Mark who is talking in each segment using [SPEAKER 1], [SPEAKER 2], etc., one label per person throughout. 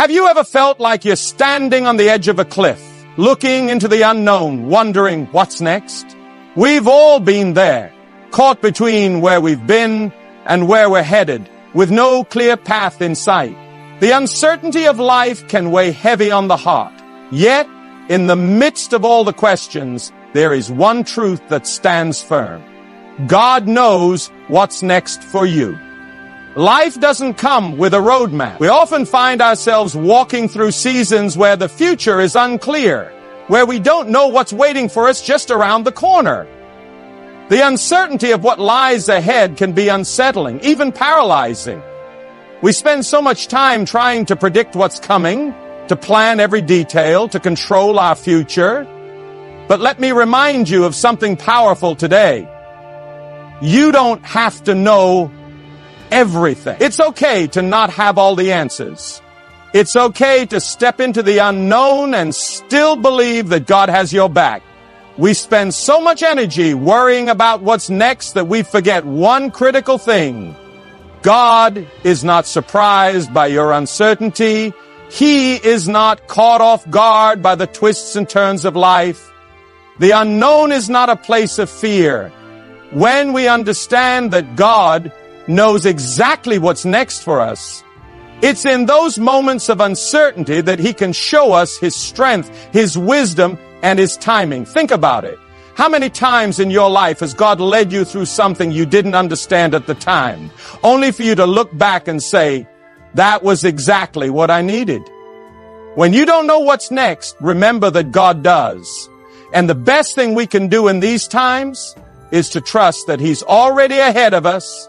[SPEAKER 1] Have you ever felt like you're standing on the edge of a cliff, looking into the unknown, wondering what's next? We've all been there, caught between where we've been and where we're headed, with no clear path in sight. The uncertainty of life can weigh heavy on the heart. Yet, in the midst of all the questions, there is one truth that stands firm. God knows what's next for you. Life doesn't come with a roadmap. We often find ourselves walking through seasons where the future is unclear, where we don't know what's waiting for us just around the corner. The uncertainty of what lies ahead can be unsettling, even paralyzing. We spend so much time trying to predict what's coming, to plan every detail, to control our future. But let me remind you of something powerful today. You don't have to know everything. It's okay to not have all the answers. It's okay to step into the unknown and still believe that God has your back. We spend so much energy worrying about what's next that we forget one critical thing. God is not surprised by your uncertainty. He is not caught off guard by the twists and turns of life. The unknown is not a place of fear. When we understand that God knows exactly what's next for us, it's in those moments of uncertainty that He can show us His strength, His wisdom, and His timing. Think about it. How many times in your life has God led you through something you didn't understand at the time, only for you to look back and say, that was exactly what I needed? When you don't know what's next, remember that God does. And the best thing we can do in these times is to trust that He's already ahead of us,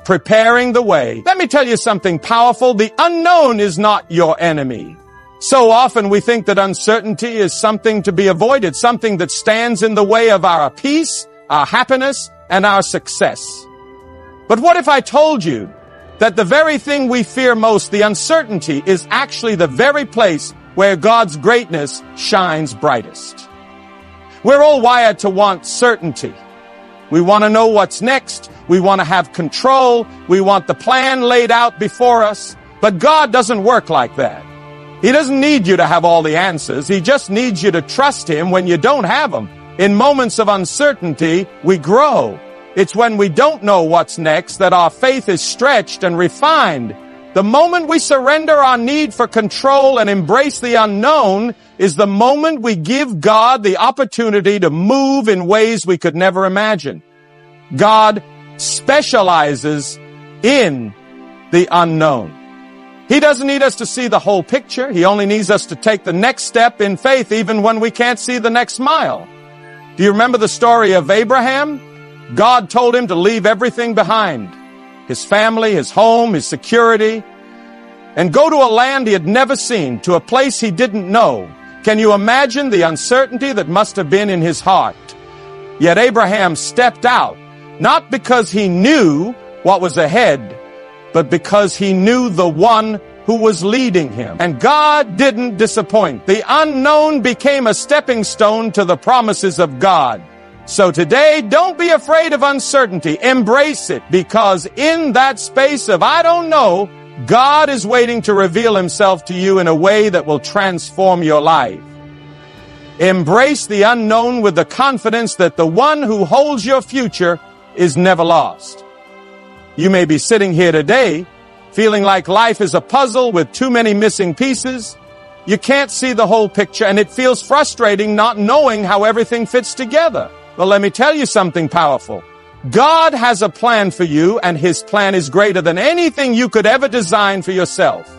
[SPEAKER 1] preparing the way. Let me tell you something powerful. The unknown is not your enemy. So often we think that uncertainty is something to be avoided, something that stands in the way of our peace, our happiness, and our success. But what if I told you that the very thing we fear most, the uncertainty, is actually the very place where God's greatness shines brightest? We're all wired to want certainty. We want to know what's next. We want to have control. We want the plan laid out before us. But God doesn't work like that. He doesn't need you to have all the answers. He just needs you to trust Him when you don't have them. In moments of uncertainty, we grow. It's when we don't know what's next that our faith is stretched and refined. The moment we surrender our need for control and embrace the unknown is the moment we give God the opportunity to move in ways we could never imagine. God specializes in the unknown. He doesn't need us to see the whole picture. He only needs us to take the next step in faith even when we can't see the next mile. Do you remember the story of Abraham? God told him to leave everything behind. His family, his home, his security, and go to a land he had never seen, to a place he didn't know. Can you imagine the uncertainty that must have been in his heart? Yet Abraham stepped out, not because he knew what was ahead, but because he knew the one who was leading him. And God didn't disappoint. The unknown became a stepping stone to the promises of God. So today, don't be afraid of uncertainty. Embrace it, because in that space of I don't know, God is waiting to reveal Himself to you in a way that will transform your life. Embrace the unknown with the confidence that the one who holds your future is never lost. You may be sitting here today feeling like life is a puzzle with too many missing pieces. You can't see the whole picture, and it feels frustrating not knowing how everything fits together. Well, let me tell you something powerful. God has a plan for you, and His plan is greater than anything you could ever design for yourself.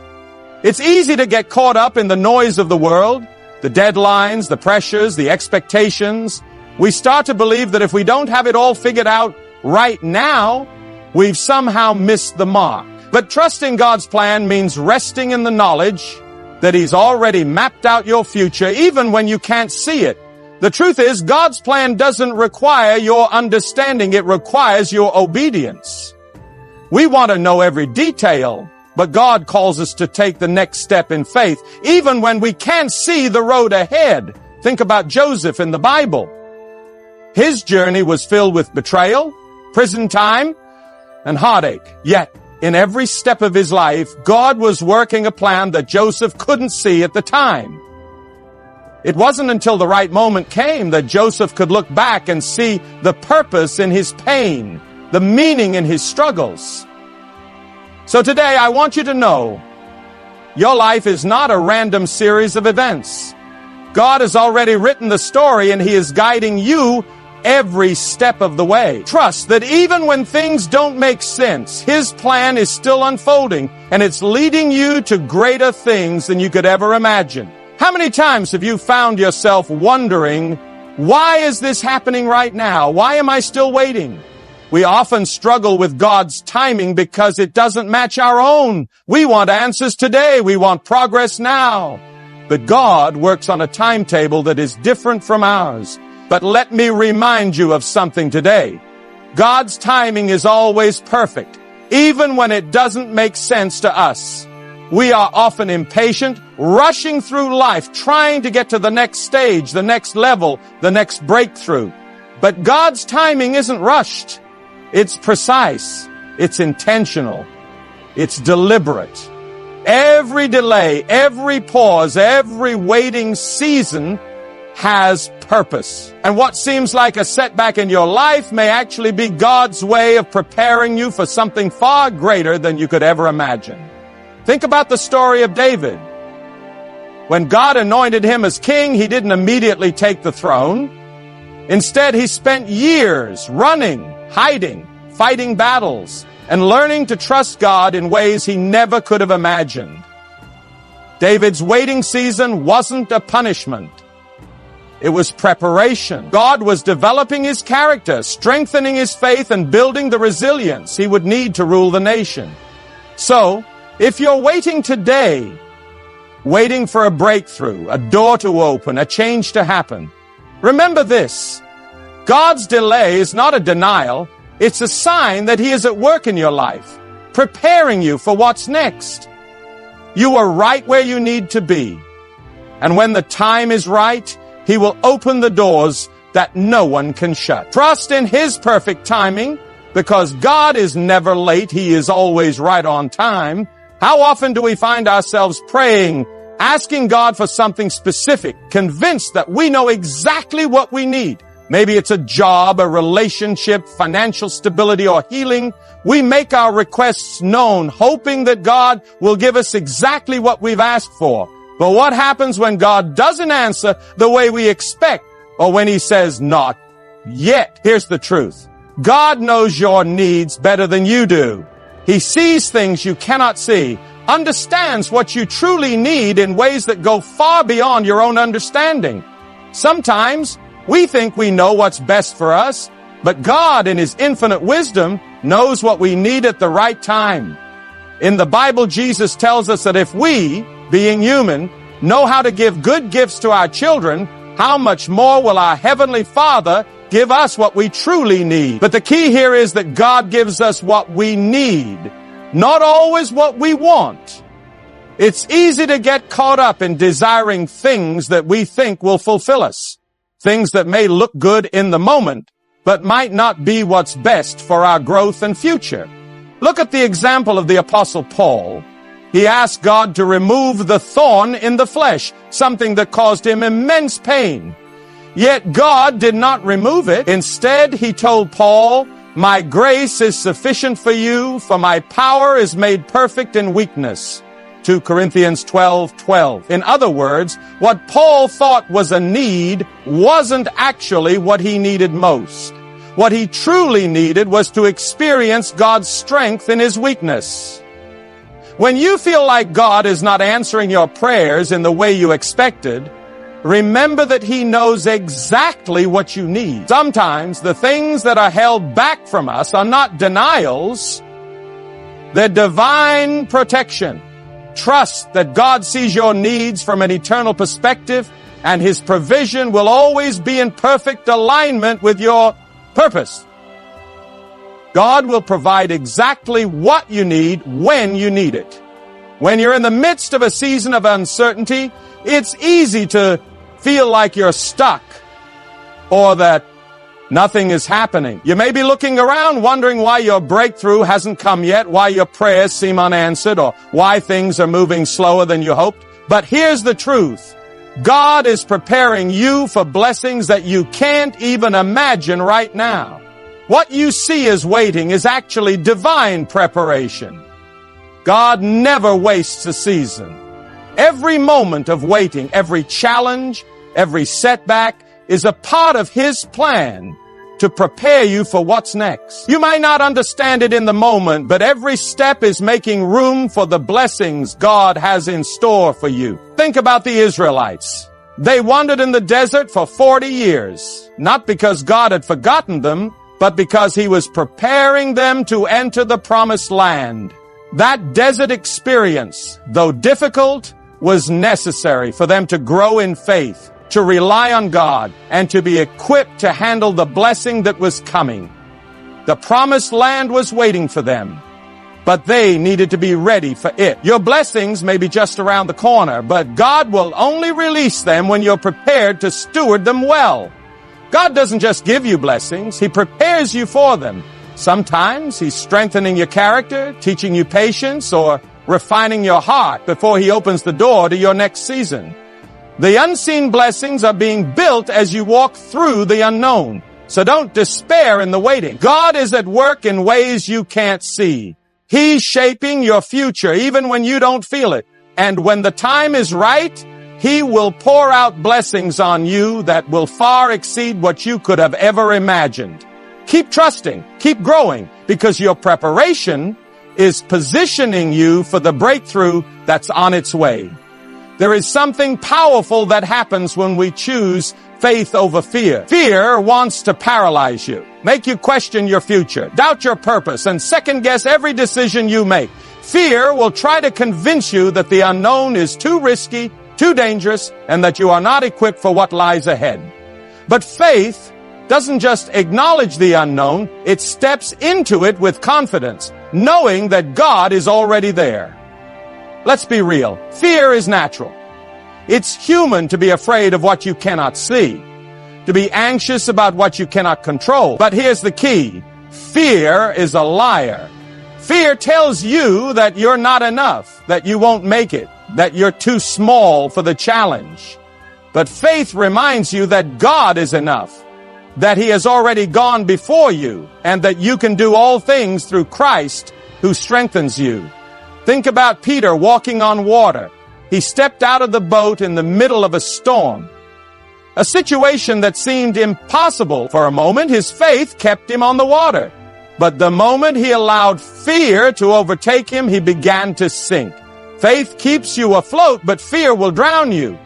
[SPEAKER 1] It's easy to get caught up in the noise of the world, the deadlines, the pressures, the expectations. We start to believe that if we don't have it all figured out right now, we've somehow missed the mark. But trusting God's plan means resting in the knowledge that He's already mapped out your future, even when you can't see it. The truth is, God's plan doesn't require your understanding. It requires your obedience. We want to know every detail, but God calls us to take the next step in faith, even when we can't see the road ahead. Think about Joseph in the Bible. His journey was filled with betrayal, prison time, and heartache. Yet, in every step of his life, God was working a plan that Joseph couldn't see at the time. It wasn't until the right moment came that Joseph could look back and see the purpose in his pain, the meaning in his struggles. So today I want you to know, your life is not a random series of events. God has already written the story and he is guiding you every step of the way. Trust that even when things don't make sense, his plan is still unfolding and it's leading you to greater things than you could ever imagine. How many times have you found yourself wondering, why is this happening right now? Why am I still waiting? We often struggle with God's timing because it doesn't match our own. We want answers today. We want progress now. But God works on a timetable that is different from ours. But let me remind you of something today. God's timing is always perfect, even when it doesn't make sense to us. We are often impatient, rushing through life, trying to get to the next stage, the next level, the next breakthrough. But God's timing isn't rushed. It's precise. It's intentional. It's deliberate. Every delay, every pause, every waiting season has purpose. And what seems like a setback in your life may actually be God's way of preparing you for something far greater than you could ever imagine. Think about the story of David. When God anointed him as king, he didn't immediately take the throne. Instead, he spent years running, hiding, fighting battles, and learning to trust God in ways he never could have imagined. David's waiting season wasn't a punishment. It was preparation. God was developing his character, strengthening his faith, and building the resilience he would need to rule the nation. So, if you're waiting today, waiting for a breakthrough, a door to open, a change to happen, remember this: God's delay is not a denial. It's a sign that he is at work in your life, preparing you for what's next. You are right where you need to be. And when the time is right, he will open the doors that no one can shut. Trust in his perfect timing, because God is never late. He is always right on time. How often do we find ourselves praying, asking God for something specific, convinced that we know exactly what we need? Maybe it's a job, a relationship, financial stability, or healing. We make our requests known, hoping that God will give us exactly what we've asked for. But what happens when God doesn't answer the way we expect, or when he says, not yet? Here's the truth. God knows your needs better than you do. He sees things you cannot see, understands what you truly need in ways that go far beyond your own understanding. Sometimes we think we know what's best for us, but God in his infinite wisdom knows what we need at the right time. In the Bible, Jesus tells us that if we, being human, know how to give good gifts to our children, how much more will our Heavenly Father give us what we truly need? But the key here is that God gives us what we need, not always what we want. It's easy to get caught up in desiring things that we think will fulfill us, things that may look good in the moment, but might not be what's best for our growth and future. Look at the example of the Apostle Paul. He asked God to remove the thorn in the flesh, something that caused him immense pain. Yet God did not remove it. Instead, he told Paul, "My grace is sufficient for you, for my power is made perfect in weakness." 2 Corinthians 12:12. In other words, what Paul thought was a need wasn't actually what he needed most. What he truly needed was to experience God's strength in his weakness. When you feel like God is not answering your prayers in the way you expected, remember that he knows exactly what you need. Sometimes the things that are held back from us are not denials, they're divine protection. Trust that God sees your needs from an eternal perspective, and his provision will always be in perfect alignment with your purpose. God will provide exactly what you need when you need it. When you're in the midst of a season of uncertainty, it's easy to feel like you're stuck, or that Nothing is happening. You may be looking around wondering why your breakthrough hasn't come yet, why your prayers seem unanswered, or why things are moving slower than you hoped. But here's the truth. God is preparing you for blessings that you can't even imagine right now. What you see as waiting is actually divine preparation. God never wastes a season. Every moment of waiting, every challenge, every setback is a part of His plan to prepare you for what's next. You might not understand it in the moment, but every step is making room for the blessings God has in store for you. Think about the Israelites. They wandered in the desert for 40 years, not because God had forgotten them, but because He was preparing them to enter the promised land. That desert experience, though difficult, was necessary for them to grow in faith, to rely on God, and to be equipped to handle the blessing that was coming. The promised land was waiting for them, but they needed to be ready for it. Your blessings may be just around the corner, but God will only release them when you're prepared to steward them well. God doesn't just give you blessings, He prepares you for them. Sometimes He's strengthening your character, teaching you patience, or refining your heart before He opens the door to your next season. The unseen blessings are being built as you walk through the unknown. So don't despair in the waiting. God is at work in ways you can't see. He's shaping your future even when you don't feel it. And when the time is right, He will pour out blessings on you that will far exceed what you could have ever imagined. Keep trusting, keep growing, because your preparation is positioning you for the breakthrough that's on its way. There is something powerful that happens when we choose faith over fear. Fear wants to paralyze you, make you question your future, doubt your purpose, and second-guess every decision you make. Fear will try to convince you that the unknown is too risky, too dangerous, and that you are not equipped for what lies ahead. But faith doesn't just acknowledge the unknown, it steps into it with confidence, knowing that God is already there. Let's be real. Fear is natural. It's human to be afraid of what you cannot see, to be anxious about what you cannot control. But here's the key. Fear is a liar. Fear tells you that you're not enough, that you won't make it, that you're too small for the challenge. But faith reminds you that God is enough, that He has already gone before you, and that you can do all things through Christ who strengthens you. Think about Peter walking on water. He stepped out of the boat in the middle of a storm, a situation that seemed impossible. For a moment, his faith kept him on the water. But the moment he allowed fear to overtake him, he began to sink. Faith keeps you afloat, but fear will drown you.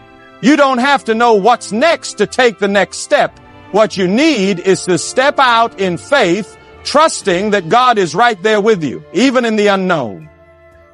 [SPEAKER 1] You don't have to know what's next to take the next step. What you need is to step out in faith, trusting that God is right there with you, even in the unknown.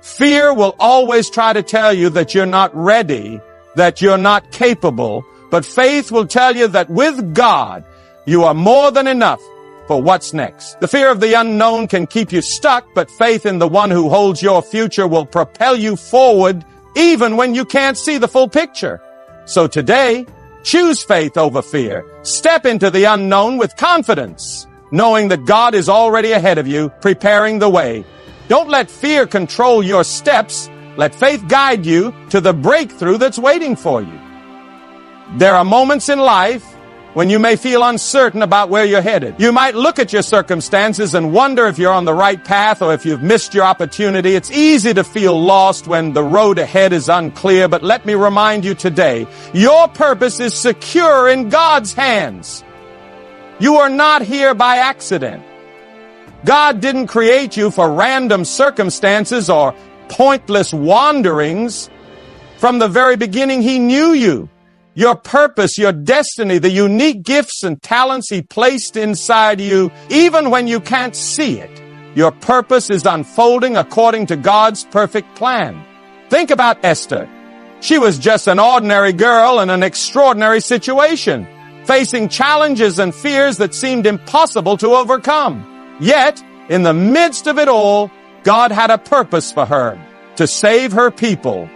[SPEAKER 1] Fear will always try to tell you that you're not ready, that you're not capable, but faith will tell you that with God, you are more than enough for what's next. The fear of the unknown can keep you stuck, but faith in the one who holds your future will propel you forward even when you can't see the full picture. So today, choose faith over fear. Step into the unknown with confidence, knowing that God is already ahead of you, preparing the way. Don't let fear control your steps. Let faith guide you to the breakthrough that's waiting for you. There are moments in life when you may feel uncertain about where you're headed. You might look at your circumstances and wonder if you're on the right path or if you've missed your opportunity. It's easy to feel lost when the road ahead is unclear, but let me remind you today, your purpose is secure in God's hands. You are not here by accident. God didn't create you for random circumstances or pointless wanderings. From the very beginning, He knew you. Your purpose, your destiny, the unique gifts and talents He placed inside you, even when you can't see it. Your purpose is unfolding according to God's perfect plan. Think about Esther. She was just an ordinary girl in an extraordinary situation, facing challenges and fears that seemed impossible to overcome. Yet, in the midst of it all, God had a purpose for her, to save her people.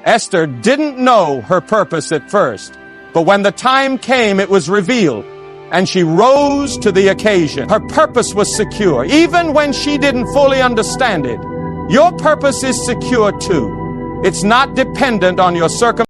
[SPEAKER 1] Esther didn't know her purpose at first, but when the time came, it was revealed. and she rose to the occasion. Her purpose was secure, even when she didn't fully understand it. Your purpose is secure too. It's not dependent on your circumstances.